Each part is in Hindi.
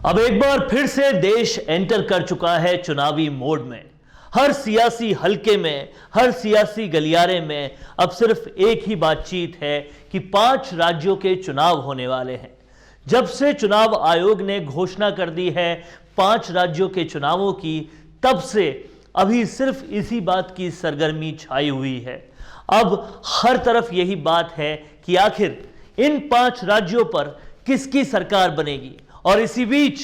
अब एक बार फिर से देश एंटर कर चुका है चुनावी मोड में। हर सियासी हलके में, हर सियासी गलियारे में अब सिर्फ एक ही बातचीत है कि 5 राज्यों के चुनाव होने वाले हैं। जब से चुनाव आयोग ने घोषणा कर दी है 5 राज्यों के चुनावों की, तब से अभी सिर्फ इसी बात की सरगर्मी छाई हुई है। अब हर तरफ यही बात है कि आखिर इन 5 राज्यों पर किसकी सरकार बनेगी। और इसी बीच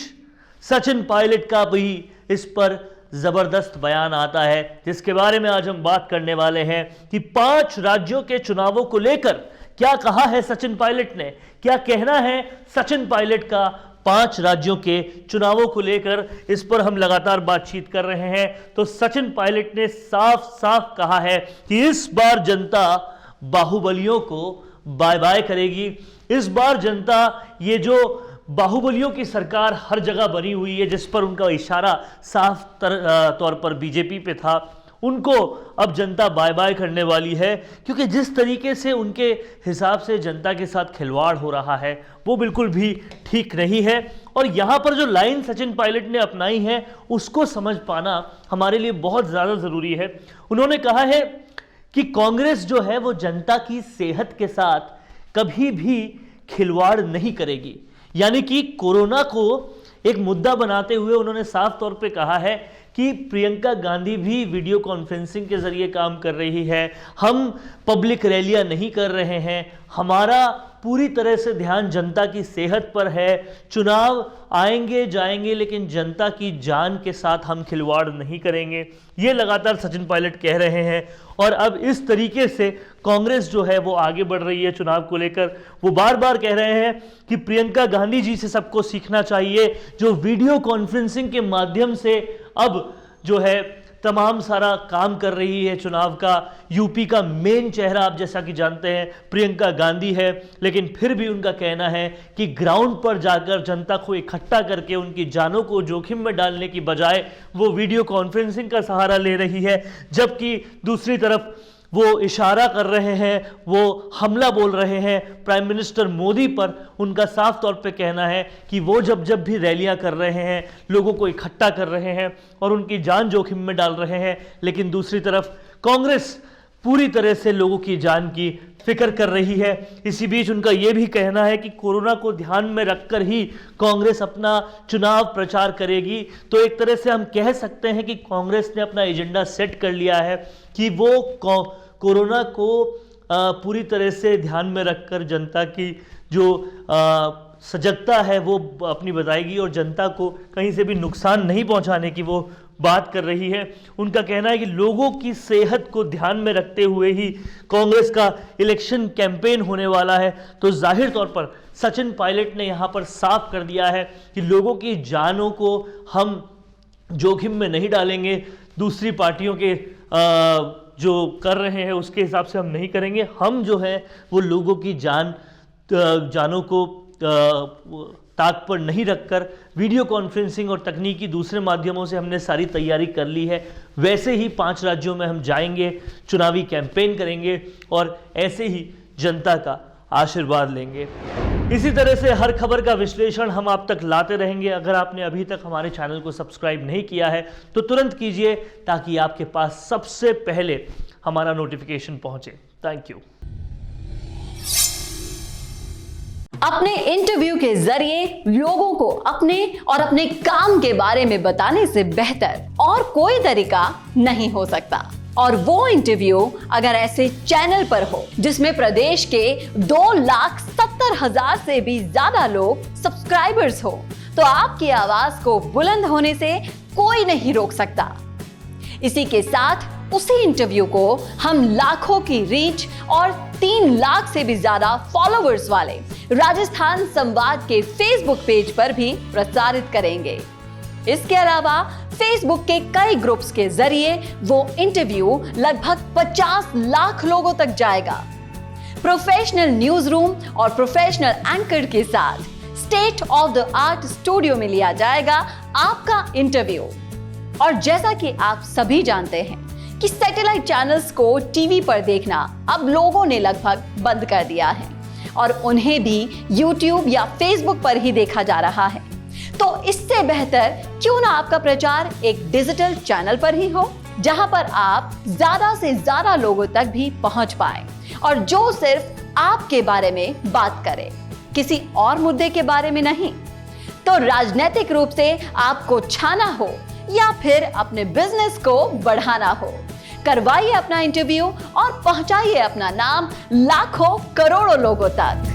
सचिन पायलट का भी इस पर जबरदस्त बयान आता है, जिसके बारे में आज हम बात करने वाले हैं कि 5 राज्यों के चुनावों को लेकर क्या कहा है सचिन पायलट ने, क्या कहना है सचिन पायलट का 5 राज्यों के चुनावों को लेकर। इस पर हम लगातार बातचीत कर रहे हैं। तो सचिन पायलट ने साफ साफ कहा है कि इस बार जनता बाहुबलियों को बाय बाय करेगी। इस बार जनता, ये जो बाहुबलियों की सरकार हर जगह बनी हुई है, जिस पर उनका इशारा साफ तौर पर बीजेपी पे था, उनको अब जनता बाय बाय करने वाली है। क्योंकि जिस तरीके से उनके हिसाब से जनता के साथ खिलवाड़ हो रहा है वो बिल्कुल भी ठीक नहीं है। और यहाँ पर जो लाइन सचिन पायलट ने अपनाई है उसको समझ पाना हमारे लिए बहुत ज़्यादा ज़रूरी है। उन्होंने कहा है कि कांग्रेस जो है वो जनता की सेहत के साथ कभी भी खिलवाड़ नहीं करेगी। यानी कि कोरोना को एक मुद्दा बनाते हुए उन्होंने साफ तौर पे कहा है कि प्रियंका गांधी भी वीडियो कॉन्फ्रेंसिंग के जरिए काम कर रही है, हम पब्लिक रैलियां नहीं कर रहे हैं, हमारा पूरी तरह से ध्यान जनता की सेहत पर है। चुनाव आएंगे जाएंगे लेकिन जनता की जान के साथ हम खिलवाड़ नहीं करेंगे, ये लगातार सचिन पायलट कह रहे हैं। और अब इस तरीके से कांग्रेस जो है वो आगे बढ़ रही है चुनाव को लेकर। वो बार बार कह रहे हैं कि प्रियंका गांधी जी से सबको सीखना चाहिए, जो वीडियो कॉन्फ्रेंसिंग के माध्यम से अब जो है तमाम सारा काम कर रही है चुनाव का। यूपी का मेन चेहरा आप जैसा कि जानते हैं प्रियंका गांधी है, लेकिन फिर भी उनका कहना है कि ग्राउंड पर जाकर जनता को इकट्ठा करके उनकी जानों को जोखिम में डालने की बजाय वो वीडियो कॉन्फ्रेंसिंग का सहारा ले रही है। जबकि दूसरी तरफ वो इशारा कर रहे हैं, वो हमला बोल रहे हैं प्राइम मिनिस्टर मोदी पर। उनका साफ तौर पे कहना है कि वो जब भी रैलियां कर रहे हैं, लोगों को इकट्ठा कर रहे हैं और उनकी जान जोखिम में डाल रहे हैं, लेकिन दूसरी तरफ कांग्रेस पूरी तरह से लोगों की जान की फिक्र कर रही है। इसी बीच उनका यह भी कहना है कि कोरोना को ध्यान में रखकर ही कांग्रेस अपना चुनाव प्रचार करेगी। तो एक तरह से हम कह सकते हैं कि कांग्रेस ने अपना एजेंडा सेट कर लिया है कि वो कोरोना को पूरी तरह से ध्यान में रखकर जनता की जो सजगता है वो अपनी बताएगी और जनता को कहीं से भी नुकसान नहीं पहुंचाने की वो बात कर रही है। उनका कहना है कि लोगों की सेहत को ध्यान में रखते हुए ही कांग्रेस का इलेक्शन कैंपेन होने वाला है। तो जाहिर तौर पर सचिन पायलट ने यहाँ पर साफ कर दिया है कि लोगों की जानों को हम जोखिम में नहीं डालेंगे, दूसरी पार्टियों के जो कर रहे हैं उसके हिसाब से हम नहीं करेंगे। हम जो है वो लोगों की जानों को ताक पर नहीं रखकर वीडियो कॉन्फ्रेंसिंग और तकनीकी दूसरे माध्यमों से हमने सारी तैयारी कर ली है। वैसे ही 5 राज्यों में हम जाएंगे, चुनावी कैंपेन करेंगे और ऐसे ही जनता का आशीर्वाद लेंगे। इसी तरह से हर खबर का विश्लेषण हम आप तक लाते रहेंगे। अगर आपने अभी तक हमारे चैनल को सब्सक्राइब नहीं किया है तो तुरंत कीजिए, ताकि आपके पास सबसे पहले हमारा नोटिफिकेशन पहुंचे। Thank you. अपने इंटरव्यू के जरिए लोगों को अपने और अपने काम के बारे में बताने से बेहतर और कोई तरीका नहीं हो सकता। और वो इंटरव्यू अगर ऐसे चैनल पर हो जिसमें प्रदेश के 2,70,000 से भी ज्यादा लोग सब्सक्राइबर्स हो, तो आपकी आवाज को बुलंद होने से कोई नहीं रोक सकता। इसी के साथ उसी इंटरव्यू को हम लाखों की रीच और 3 लाख से भी ज्यादा फॉलोअर्स वाले राजस्थान संवाद के फेसबुक पेज पर भी प्रसारित करेंगे। इसके अलावा फेसबुक के कई ग्रुप्स के जरिए वो इंटरव्यू लगभग 50 लाख लोगों तक जाएगा। प्रोफेशनल न्यूज रूम और प्रोफेशनल एंकर के साथ state of the art studio में लिया जाएगा आपका इंटरव्यू। और जैसा कि आप सभी जानते हैं कि सैटेलाइट चैनल्स को टीवी पर देखना अब लोगों ने लगभग बंद कर दिया है और उन्हें भी YouTube या Facebook पर ही देखा जा रहा है। तो इससे बेहतर क्यों ना आपका प्रचार एक डिजिटल चैनल पर ही हो, जहां पर आप ज्यादा से ज्यादा लोगों तक भी पहुंच पाए और जो सिर्फ आपके बारे में बात करे, किसी और मुद्दे के बारे में नहीं। तो राजनीतिक रूप से आपको छाना हो या फिर अपने बिजनेस को बढ़ाना हो, करवाइए अपना इंटरव्यू और पहुंचाइए अपना नाम लाखों करोड़ों लोगों तक।